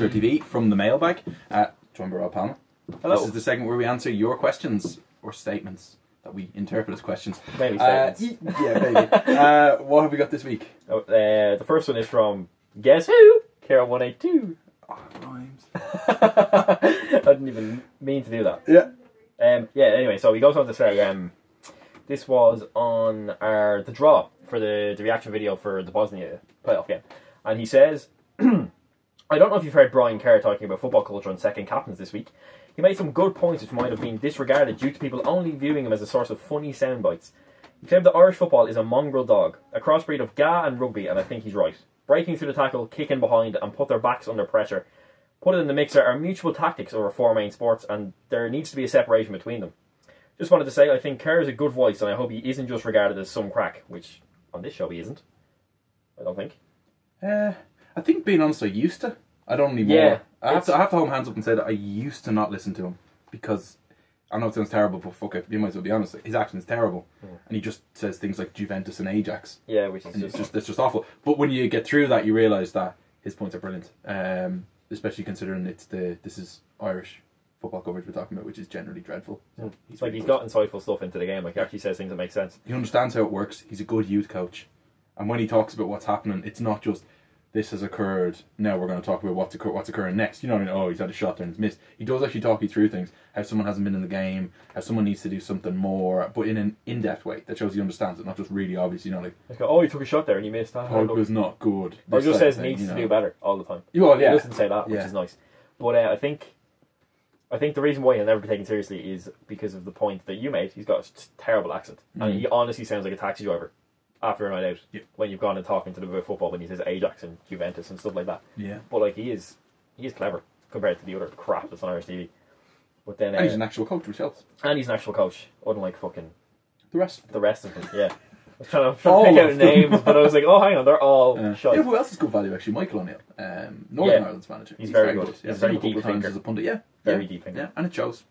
Sphere TV from the Mailbag. Joined by Rob Palmer. Hello. This is the segment where we answer your questions or statements that we interpret as questions. Maybe statements. Yeah, maybe. What have we got this week? The first one is from Guess Who? Carol182. Oh, rhymes. I didn't even mean to do that. Yeah. Anyway, so he goes on to say, this was on the draw for the reaction video for the Bosnia playoff game. And he says, I don't know if you've heard Brian Kerr talking about football culture and second captains this week. He made some good points which might have been disregarded due to people only viewing him as a source of funny sound bites. He claimed that Irish football is a mongrel dog, a crossbreed of GA and rugby, and I think he's right. Breaking through the tackle, kicking behind, and put their backs under pressure. Put it in the mixer are mutual tactics over four main sports, and there needs to be a separation between them. Just wanted to say, I think Kerr is a good voice, and I hope he isn't just regarded as some crack, which on this show he isn't. I don't think. I think, being honest, I used to. I don't anymore. Yeah, I have to hold hands up and say that I used to not listen to him because I know it sounds terrible, but fuck it, you might as well be honest. His action is terrible, and he just says things like Juventus and Ajax. Yeah, which is it's just awful. But when you get through that, you realise that his points are brilliant. Especially considering this is Irish football coverage we're talking about, which is generally dreadful. So he's got insightful stuff into the game. Like, he actually says things that make sense. He understands how it works. He's a good youth coach, and when he talks about what's happening, it's not just this has occurred. Now we're going to talk about what's occurring next. You know what I mean? Oh, he's had a shot there and it's missed. He does actually talk you through things. How someone hasn't been in the game. How someone needs to do something more, but in an in-depth way that shows he understands it, not just really obvious. You know, like he took a shot there and he missed. Oh, it was not good. Or he just says needs to do better all the time. Well, yeah. He doesn't say that, which is nice. But I think the reason why he'll never be taken seriously is because of the point that you made. He's got a terrible accent, and he honestly sounds like a taxi driver after a night out. Yeah. When you've gone and talking to them about football, when he says Ajax and Juventus and stuff like that. Yeah. But like he is clever compared to the other crap that's on Irish TV. But then and he's an actual coach, which helps. And he's an actual coach, unlike fucking the rest of them. Yeah. I was trying to pick out names, but I was like, oh, hang on, they're all shite. Yeah, who else is good value actually? Michael O'Neill, Northern Ireland's manager. He's very good. Yeah, he's very deep thinker. As a pundit, very deep thinker. Yeah, and it shows.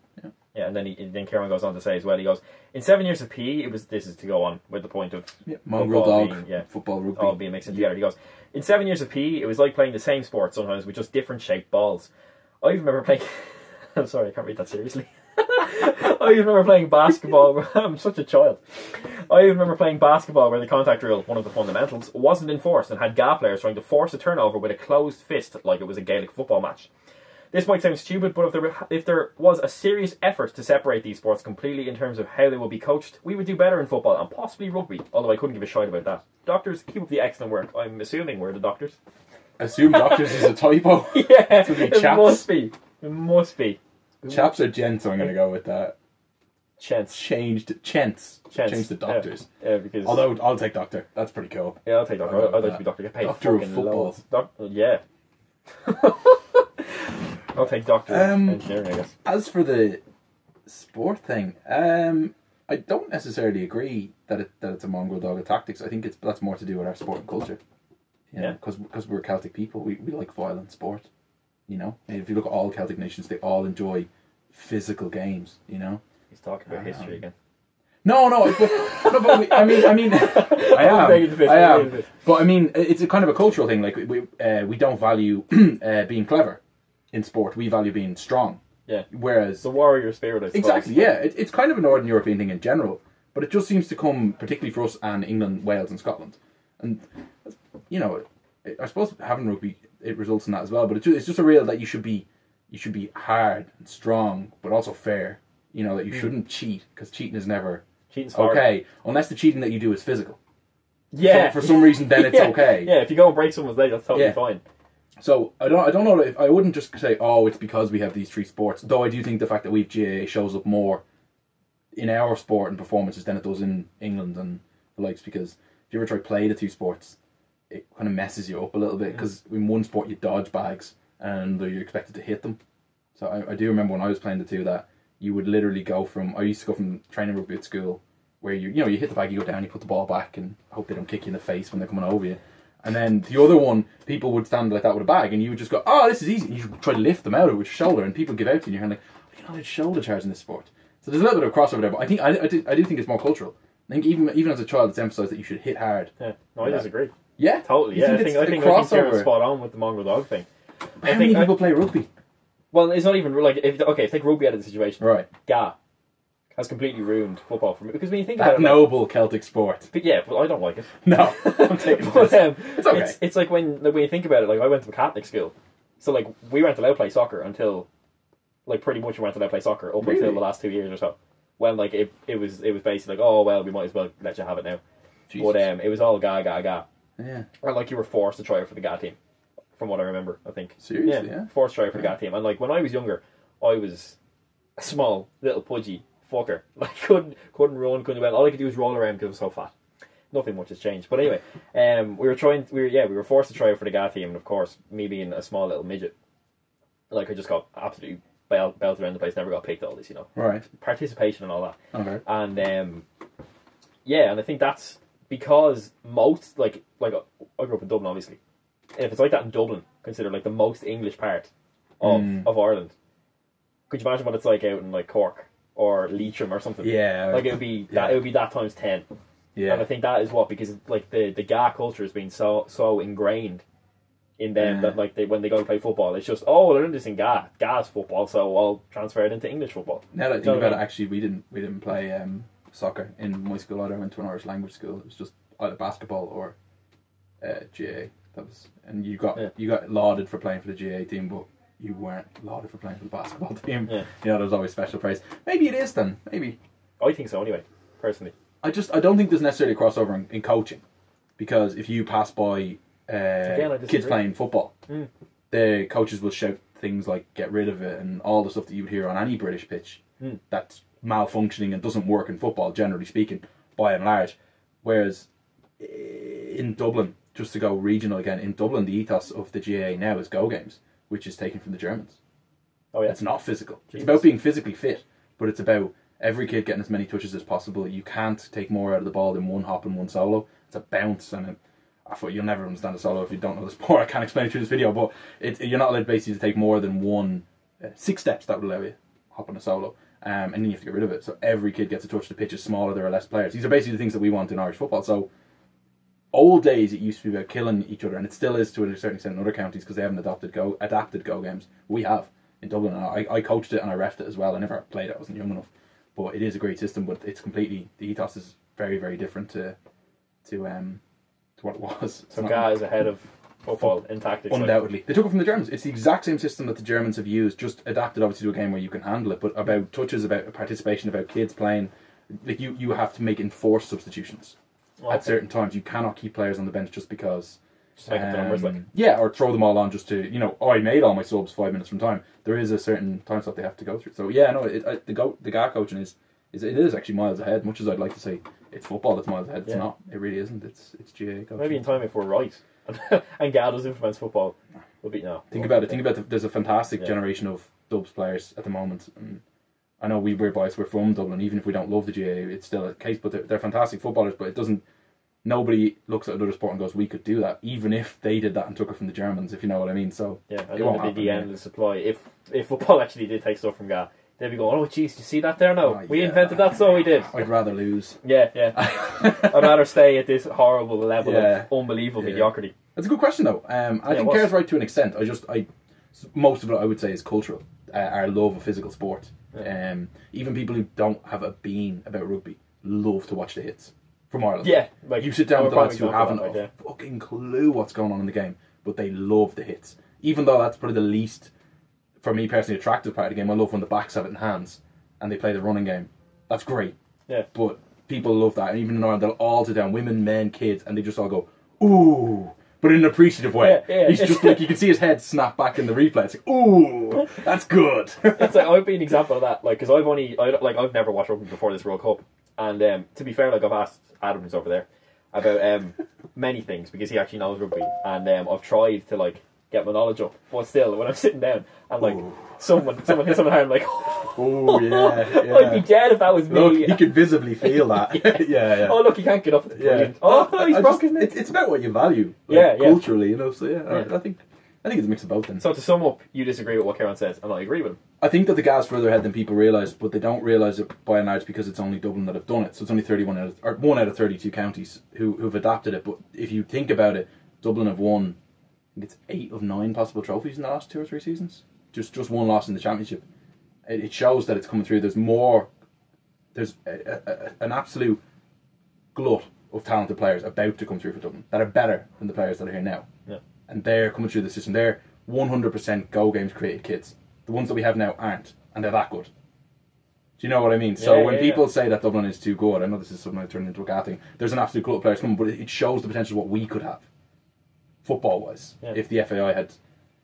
Yeah, and then Kieran goes on to say as well, he goes, in 7 years of PE, this is to go on with the point of mongrel dog, football, rugby. All being mixed together. He goes, in 7 years of PE, it was like playing the same sport sometimes with just different shaped balls. I even remember playing... I'm sorry, I can't read that seriously. I even remember playing basketball. I'm such a child. I even remember playing basketball where the contact rule, one of the fundamentals, wasn't enforced and had GA players trying to force a turnover with a closed fist like it was a Gaelic football match. This might sound stupid, but if there was a serious effort to separate these sports completely in terms of how they will be coached, we would do better in football and possibly rugby, although I couldn't give a shite about that. Doctors, keep up the excellent work. I'm assuming we're the doctors. Assume doctors is a typo? Yeah, it must be. It must be. Chaps or gents, I'm going to go with that. Chents. Changed to doctors. Yeah, because... Although, I'll take doctor. That's pretty cool. Yeah, I'll take doctor. I'd like to be doctor. Get paid doctor fucking of football. Loads. Yeah. I'll take doctor engineering, I guess. As for the sport thing, I don't necessarily agree that it's a mongrel dog of tactics. I think that's more to do with our sport and culture. Because we're Celtic people, we like violent sport. You know, and if you look at all Celtic nations, they all enjoy physical games. You know, he's talking about history again. No, but I mean, I am. But I mean, it's a kind of a cultural thing. Like we don't value being clever in sport. We value being strong. Yeah. Whereas the warrior spirit, I suppose. Exactly. Yeah, it's kind of a Northern European thing in general, but it just seems to come particularly for us and England, Wales, and Scotland. And you know, I suppose having rugby, it results in that as well. But it's just a real that you should be hard and strong, but also fair. You know, that you shouldn't cheat, because cheating is never okay, unless the cheating that you do is physical. Yeah. For some reason, then it's okay. Yeah, if you go and break someone's leg, that's totally fine. So I don't know if I wouldn't just say, oh, it's because we have these three sports. Though I do think the fact that we've GAA shows up more in our sport and performances than it does in England and the likes. Because if you ever try to play the two sports, it kind of messes you up a little bit. Because in one sport you dodge bags and you're expected to hit them. So I do remember when I was playing the two that you would literally go from... I used to go from training rugby at school where you hit the bag, you go down, you put the ball back and hope they don't kick you in the face when they're coming over you. And then the other one, people would stand like that with a bag and you would just go, oh, this is easy. And you try to lift them out of it with your shoulder and people give out to you and you're kind of like, you're not allowed shoulder charge in this sport. So there's a little bit of crossover there, but I think I do think it's more cultural. I think even as a child it's emphasised that you should hit hard. Yeah, no, I disagree. Yeah? Totally, yeah. I think Kieran's spot on with the mongrel dog thing. How many people play rugby? Well, it's not even like if take rugby out of the situation. Right. GA has completely ruined football for me because when you think that about it, noble Celtic sport. But yeah, but I don't like it. No, I'm taking but, it's okay. It's like when you think about it. Like I went to a Catholic school, so like we weren't allowed to play soccer until like pretty much we weren't allowed to play soccer up until the last 2 years or so. When like it was basically like, oh well, we might as well let you have it now. Jesus. But it was all GA. Yeah. And like you were forced to try out for the GA team, from what I remember. I think. Seriously, yeah. Forced to try out for the GA team, and like when I was younger, I was a small little pudgy fucker. Like couldn't run, couldn't do well. All I could do was roll around because I was so fat. Nothing much has changed. But anyway, we were forced to try out for the GA team, and of course, me being a small little midget, like I just got absolutely belted around the place. Never got picked. All this, right? Participation and all that. Okay. And and I think that's because most like I grew up in Dublin, obviously. And if it's like that in Dublin, considered like the most English part of Ireland, could you imagine what it's like out in like Cork or Leitrim or something? Yeah. Like it would be that times 10. Yeah. And I think that is what, because like the GA culture has been so ingrained in them that like when they go to play football, it's just, oh, they're in this in GA's football, so I'll transfer it into English football. Now that I think about it, actually, we didn't play soccer in my school either. I went to an Irish language school. It was just either basketball or GA. That was, and you got lauded for playing for the GA team, but you weren't lauded for playing for the basketball team. Yeah. There was always special praise. Maybe it is then. Maybe. I think so anyway, personally. I don't think there's necessarily a crossover in coaching, because if you pass by kids playing football, the coaches will shout things like "get rid of it" and all the stuff that you would hear on any British pitch that's malfunctioning and doesn't work in football, generally speaking, by and large. Whereas in Dublin, just to go regional again, in Dublin, the ethos of the GAA now is go games, which is taken from the Germans. Oh yeah, it's not physical. Jesus. It's about being physically fit, but it's about every kid getting as many touches as possible. You can't take more out of the ball than one hop and one solo. It's a bounce, and I thought you'll never understand a solo if you don't know the sport. I can't explain it through this video, but you're not allowed basically to take more than one 6 steps that would allow you hop on a solo, and then you have to get rid of it. So every kid gets a touch. The pitch is smaller. There are less players. These are basically the things that we want in Irish football. So old days, it used to be about killing each other, and it still is to a certain extent in other counties because they haven't adapted go games. We have in Dublin. I coached it and I refed it as well. I never played it. I wasn't young enough. But it is a great system, but it's completely, the ethos is very, very different to what it was. So GA is ahead of football in tactics. Undoubtedly. They took it from the Germans. It's the exact same system that the Germans have used, just adapted obviously to a game where you can handle it, but about touches, about participation, about kids playing. Like you have to make enforced substitutions at certain times. You cannot keep players on the bench just because... Just make up the numbers, like. Yeah, or throw them all on just to, I made all my subs 5 minutes from time. There is a certain time slot they have to go through. So yeah, no, the GA coaching is actually miles ahead. Much as I'd like to say it's football that's miles ahead, it's not. It really isn't. It's GA coaching. Maybe in time if we're right, and GA does influence football, we'll be no. Think about it. There's a fantastic generation of Dubs players at the moment, and I know we're biased. We're from Dublin, even if we don't love the GA, it's still a case. But they're fantastic footballers. But it doesn't. Nobody looks at another sport and goes, we could do that, even if they did that and took it from the Germans, if you know what I mean. So yeah, I think it'd be the endless supply. If football actually did take stuff from GA, they'd be going, oh jeez, you see that there now? We invented that, so we did. I'd rather lose. Yeah. I'd rather stay at this horrible level of unbelievable mediocrity. That's a good question though. I think Kerr's right to an extent. Most of it I would say is cultural. Our love of physical sport. Yeah. Even people who don't have a bean about rugby love to watch the hits. From Ireland. Yeah, like you sit down with the lads who haven't a fucking clue what's going on in the game, but they love the hits. Even though that's probably the least, for me personally, attractive part of the game. I love when the backs have it in hands and they play the running game. That's great. Yeah. But people love that, and even in Ireland, they'll all sit down, women, men, kids, and they just all go, ooh, but in an appreciative way. Yeah. He's just like, you can see his head snap back in the replay. It's like, ooh, that's good. It's like, I've been an example of that, like, because I've never watched rugby before this World Cup. And to be fair, like I've asked Adam, who's over there, about many things because he actually knows rugby, and I've tried to like get my knowledge up, but still, when I'm sitting down and like someone hits someone hard, I'm like, oh yeah, I'd be dead if that was me. Look, you could visibly feel that. yeah. Oh look, he can't get up. Oh, he's broken. It's about what you value, culturally, So I think it's a mix of both. Then. So to sum up, you disagree with what Kieran says, and I agree with him. I think that the GA's further ahead than people realise, but they don't realise it by and large because it's only Dublin that have done it. So it's only 1 out of 32 counties who've adapted it. But if you think about it, Dublin have won think it's 8 of 9 possible trophies in the last 2 or 3 seasons. Just one loss in the championship. It shows that it's coming through. There's more. There's an absolute glut of talented players about to come through for Dublin that are better than the players that are here now. Yeah. And they're coming through the system. They're 100% Go Games created kids. The ones that we have now aren't, and they're that good. Do you know what I mean? So when people say that Dublin is too good, I know this is something I turned into a guy thing. There's an absolute glut of players coming, but it shows the potential of what we could have, football-wise, if the FAI had.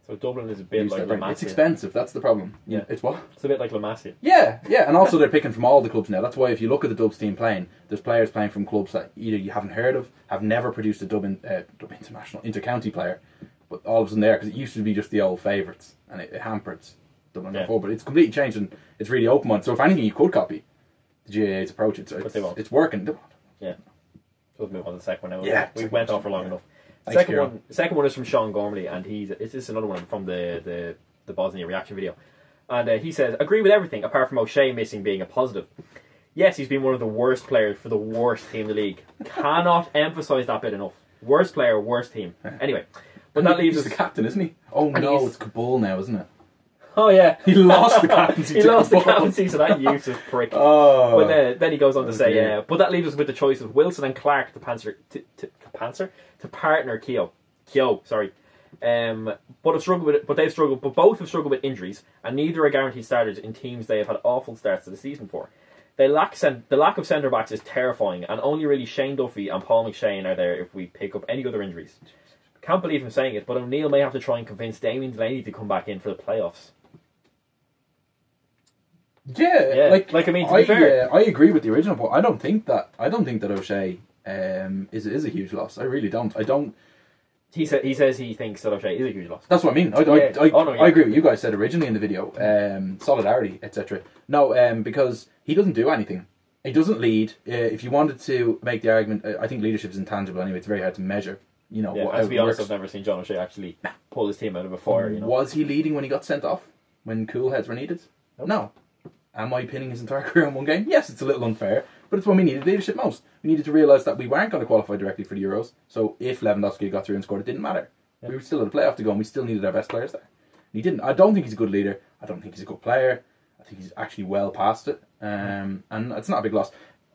So Dublin is a bit like La Masia. It's expensive. That's the problem. Yeah, it's what? It's a bit like La Masia. Yeah, and also they're picking from all the clubs now. That's why if you look at the Dubs team playing, there's players playing from clubs that either you haven't heard of, have never produced a Dub international inter-county player, but all of a sudden there because it used to be just the old favourites and it hampered Dublin before. But it's completely changed and it's really open-minded. So if anything, you could copy the GAA's approach. It's working. Yeah. So we'll move on to the second one now. Yeah, we went on for long enough. Second one is from Sean Gormley, and this is another one from the Bosnia reaction video. And he says, agree with everything apart from OShea missing being a positive. Yes, he's been one of the worst players for the worst team in the league. Cannot emphasise that bit enough. Worst player, worst team. Anyway, but that leaves us... He's the captain, isn't he? Oh no, it's Kabul now, isn't it? Oh yeah, he lost the captaincy. He lost the captaincy, so that useless prick. Oh. But then he goes on to say, but that leaves us with the choice of Wilson and Clark to partner Keogh. Sorry, but both have struggled with injuries, and neither are guaranteed starters in teams they have had awful starts to the season for. The lack of centre backs is terrifying, and only really Shane Duffy and Paul McShane are there if we pick up any other injuries. Can't believe I'm saying it, but O'Neill may have to try and convince Damien Delaney to come back in for the playoffs. Yeah, like I mean, to be fair, I agree with the original point. I don't think that OShea is a huge loss. I really don't. He says he thinks that OShea is a huge loss. That's what I mean. I agree with you guys said originally in the video. Solidarity, etc. No, because he doesn't do anything. He doesn't lead. If you wanted to make the argument, I think leadership is intangible anyway. It's very hard to measure. You know, to be honest, I've never seen John O'Shea actually pull his team out of a fire. You know, was he leading when he got sent off when cool heads were needed? Nope. No. Am I pinning his entire career on one game? Yes, it's a little unfair, but it's when we needed leadership most. We needed to realise that we weren't going to qualify directly for the Euros, so if Lewandowski got through and scored, it didn't matter. Yeah. We were still in a playoff to go, and we still needed our best players there. And he didn't. I don't think he's a good leader. I don't think he's a good player. I think he's actually well past it, and it's not a big loss.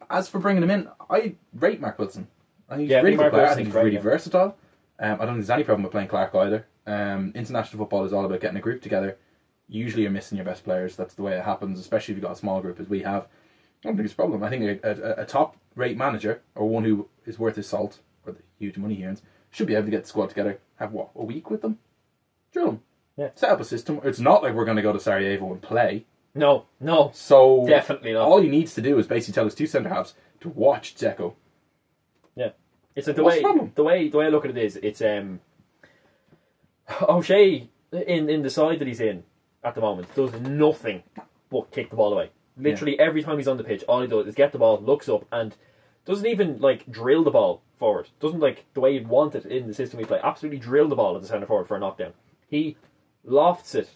As for bringing him in, I rate Mark Wilson. I think he's a really good player. I think he's really versatile. I don't think there's any problem with playing Clark either. International football is all about getting a group together. Usually you're missing your best players. That's the way it happens, especially if you've got a small group as we have. I don't think it's a problem. I think a top-rate manager, or one who is worth his salt, or the huge money he earns, should be able to get the squad together, have a week with them? Drill them. Yeah. Set up a system. It's not like we're going to go to Sarajevo and play. No. So definitely not. All he needs to do is basically tell his two centre-halves to watch Dzeko. Yeah. It's like the way I look at it is, it's O'Shea in the side that he's in at the moment does nothing but kick the ball away. Literally every time he's on the pitch, all he does is get the ball, looks up, and doesn't even drill the ball forward. Doesn't the way you'd want it in the system we play. Absolutely drill the ball at the centre forward for a knockdown. He lofts it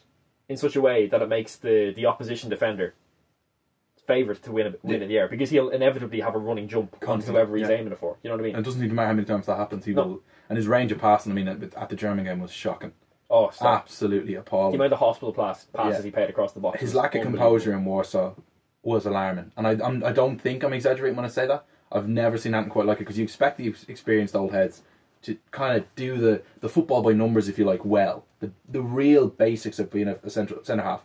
in such a way that it makes the opposition defender favourite to win in the air, because he'll inevitably have a running jump on whoever he's aiming it for. You know what I mean? And it doesn't even matter how many times that happens. He will, and his range of passing, I mean, at the German game was shocking. Oh, stop. Absolutely appalling. The amount of hospital passes he paid across the box. His lack of composure in Warsaw was alarming, and I don't think I'm exaggerating when I say that. I've never seen anything quite like it, because you expect the experienced old heads to kind of do the football by numbers, if you like, well, the real basics of being a centre half,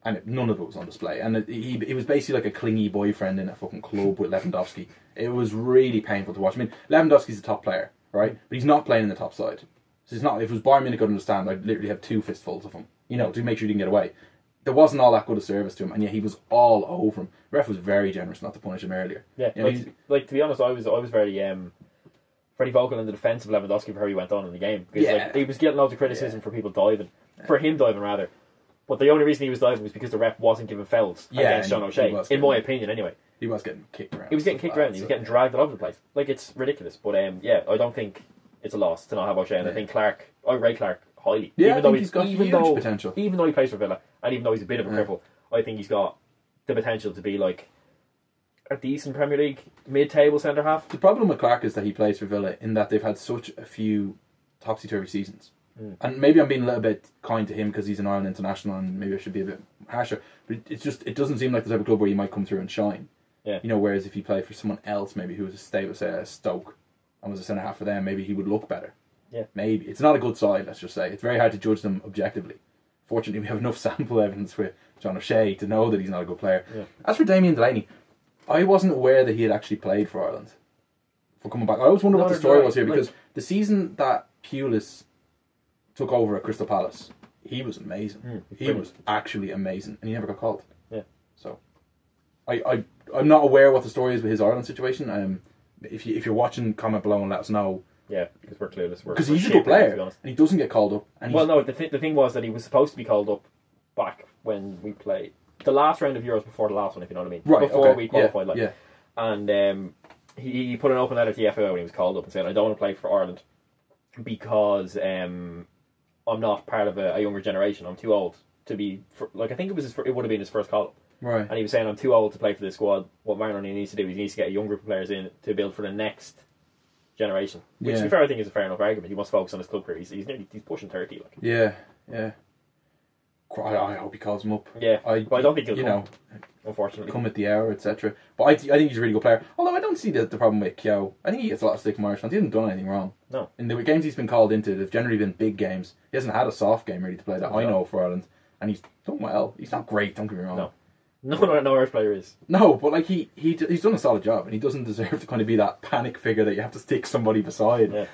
and none of it was on display. And it was basically like a clingy boyfriend in a fucking club with Lewandowski. It was really painful to watch. I mean, Lewandowski's a top player, right? But he's not playing in the top side. So it's not. If it was Bayern Munich, I'd understand. I'd literally have 2 fistfuls of him, to make sure he didn't get away. There wasn't all that good a service to him, and yet he was all over him. The ref was very generous not to punish him earlier. Yeah, to be honest, I was very vocal in the defence of Lewandowski for how he went on in the game, because he was getting loads of criticism for people diving, for him diving rather. But the only reason he was diving was because the ref wasn't giving fouls against John O'Shea, in my opinion, anyway. He was getting kicked around. He was getting kicked around. He was getting dragged all over the place. It's ridiculous. But I don't think it's a loss to not have O'Shea. And I think I rate Clark highly. Yeah, even though he's got huge potential. Even though he plays for Villa, and even though he's a bit of a cripple, I think he's got the potential to be a decent Premier League mid-table centre half. The problem with Clark is that he plays for Villa in that they've had such a few topsy-turvy seasons. And maybe I'm being a little bit kind to him because he's an Ireland international, and maybe I should be a bit harsher. But it doesn't seem like the type of club where you might come through and shine. Yeah. You know, whereas if he played for someone else, maybe who was a stable, say a Stoke, and was a centre half for them, maybe he would look better. Yeah. Maybe it's not a good side. Let's just say it's very hard to judge them objectively. Fortunately, we have enough sample evidence with John O'Shea to know that he's not a good player. Yeah. As for Damien Delaney, I wasn't aware that he had actually played for Ireland. For coming back, I always wondered what the story was here, because the season that Pulis took over at Crystal Palace, he was amazing. He was actually amazing, and he never got called. Yeah. So, I'm not aware what the story is with his Ireland situation. If you're watching, comment below and let us know. Yeah, because we're clueless. Because he's a good player, and he doesn't get called up. And no, the thing was that he was supposed to be called up back when we played the last round of Euros before the last one, if you know what I mean. Right. Before we qualified, And he put an open letter to the FAO when he was called up and said, "I don't want to play for Ireland because I'm not part of a younger generation. I'm too old to be I think it would have been his first call up." Right. And he was saying, "I'm too old to play for this squad. What Marlon needs to do is he needs to get a young group of players in to build for the next generation." Which, to be fair, I think is a fair enough argument. He wants to focus on his club career. He's pushing 30. Like. Yeah. I hope he calls him up. Yeah, but I don't think he'll come, unfortunately. Come at the hour, etc. But I think he's a really good player. Although I don't see the problem with Keogh. I think he gets a lot of stick from Irish fans. He hasn't done anything wrong. No. In the games he's been called into, they've generally been big games. He hasn't had a soft game really to play that I know for Ireland. And he's done well. He's not great, don't get me wrong. No Irish player is. No, but like he's done a solid job, and he doesn't deserve to kind of be that panic figure that you have to stick somebody beside. Yeah.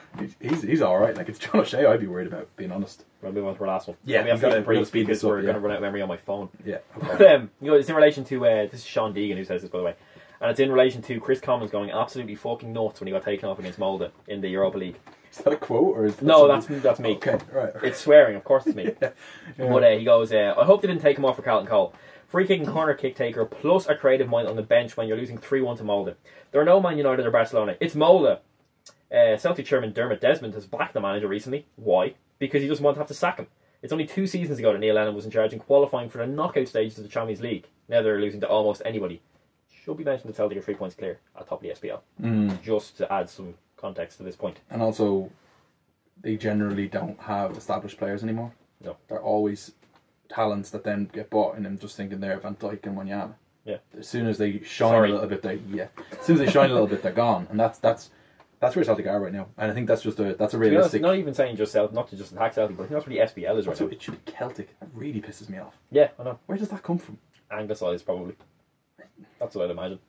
He's all right. Like, it's John O'Shea I'd be worried about, being honest. We'll move on to our last one. Yeah, we have to pretty speed because we're going to run out of memory on my phone. Yeah. Okay. But, it's in relation to this is Sean Deegan who says this, by the way, and it's in relation to Kris Commons going absolutely fucking nuts when he got taken off against Molde in the Europa League. Is that a quote or is that no? That's me. Okay, right. It's swearing, of course it's me. Yeah. But he goes, I hope they didn't take him off for Carlton Cole. Free kick and corner kick taker, plus a creative mind on the bench when you're losing 3-1 to Molde. There are no Man United or Barcelona. It's Molde. Celtic chairman Dermot Desmond has backed the manager recently. Why? Because he doesn't want to have to sack him. It's only 2 seasons ago that Neil Lennon was in charge in qualifying for the knockout stages of the Champions League. Now they're losing to almost anybody. Should be mentioned that Celtic are 3 points clear at top of the SPL. Just to add some context to this point. And also, they generally don't have established players anymore. No. They're always talents that then get bought in, and just thinking they're Van Dijk and Wanyama. Yeah. As soon as they shine a little bit, they're gone, and that's where Celtic are right now. And I think that's just that's a realistic. Not even saying just Celtic, not to just attack Celtic, but I think that's where the SPL is right now. It should be Celtic. That really pisses me off. Yeah, I know. Where does that come from? Anglicised, probably. That's what I'd imagine.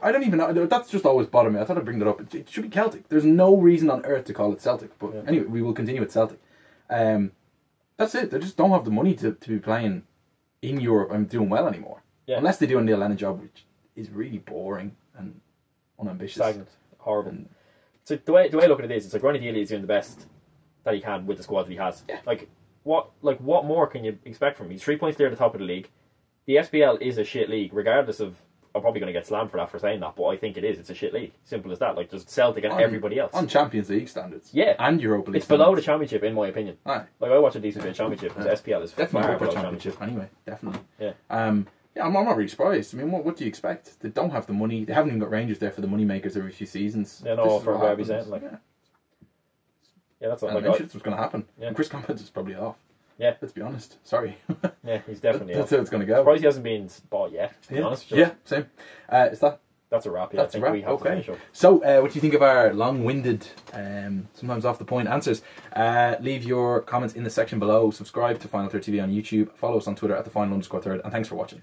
I don't even know. That's just always bothered me. I thought I'd bring that up. It should be Celtic. There's no reason on earth to call it Celtic. But anyway, we will continue with Celtic. That's it. They just don't have the money to be playing in Europe and doing well anymore. Yeah. Unless they do a Neil Lennon job, which is really boring and unambitious. Stagnant. Horrible. So the way I look at it is, it's like Ronnie Dealey is doing the best that he can with the squad that he has. Yeah. What more can you expect from him? He's 3 points clear at the top of the league. The SPL is a shit league, regardless of... I'm probably going to get slammed for that for saying that, but I think it is. It's a shit league. Simple as that. Like, there's Celtic and everybody else. On Champions League standards. Yeah. And Europa League It's below the Championship, in my opinion. Aye. Like, I watch a decent bit of Championship, because SPL is definitely far below Championship. Anyway, definitely. Yeah. I'm not really surprised. I mean, what do you expect? They don't have the money. They haven't even got Rangers there for the money makers every few seasons. Yeah, no, for where he's at. Like, yeah, that's what I mentioned what's going to happen. Yeah. And Kris Commons is probably off. Yeah. Let's be honest. Sorry. Yeah, he's definitely That's how it's going to go. Surprised he hasn't been bought yet, to be honest. Yeah, same. Is that? That's a wrap, yeah. That's I think a wrap. we have to finish up. So, what do you think of our long-winded, sometimes off-the-point answers? Leave your comments in the section below. Subscribe to Final Third TV on YouTube. Follow us on Twitter at @the Final_third. And thanks for watching.